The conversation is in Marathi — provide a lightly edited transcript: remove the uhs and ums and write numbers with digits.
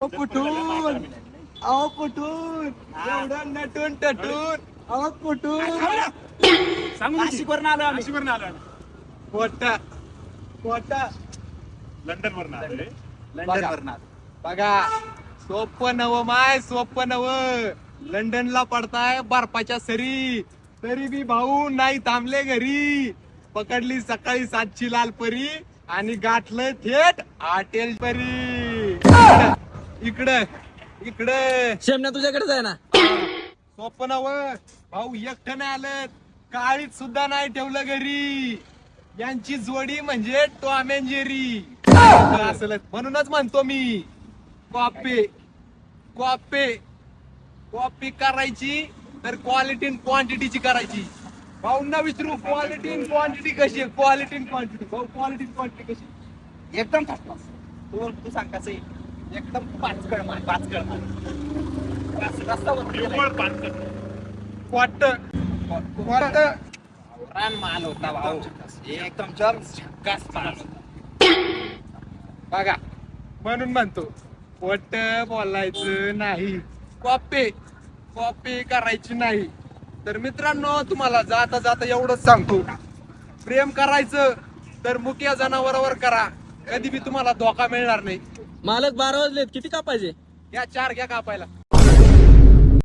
कुठून अहो कुठून एवढं नटून टटून अहो कुठून नाशिकवरून आलो आम्ही. नाशिकवरून आलो आम्ही. कोटा कोटा लंडनवरून आलोय. लंडन बघा सोपं नव माय सोपं नव लंडनला पडताय बर्फाच्या सरी तरी बी भाऊ नाही थांबले घरी पकडली सकाळी 7ची लाल परी आणि गाठलं थेट हॉटेल परी इकडं इकडं शेमण्या तुझ्याकडेच आहे ना. सोपं नव भाऊ एकटं नाही आलं काळीत सुद्धा नाही ठेवलं घरी यांची जोडी म्हणजे टॉम अँड जेरी असलं म्हणूनच म्हणतो मी कॉपी कॉपी कॉपी करायची तर क्वालिटी क्वांटिटीची करायची भाऊंना विचारू क्वालिटी क्वांटिटी कशी आहे क्वालिटी क्वांटिटी भाऊ क्वालिटी क्वांटिटी कशी एकदम फर्स्ट क्लास. तू सांग कसं आहे? एकदम पाचकळ माल. रस्ता निव्वळ पानसट. क्वाट क्वाट माल होता भाऊ. एकदम झक्कास माल होता. बघा म्हणून म्हणतो खोट बोलायचं नाही कॉपी कॉपी करायची नाही तर मित्रांनो तुम्हाला जाता जाता एवढंच सांगतो प्रेम करायचं तर मुक्या जनावरावर करा कधी बी तुम्हाला धोका मिळणार नाही. मालक 12 वाजलेत किती कापायचे? या 4 घ्या कापायला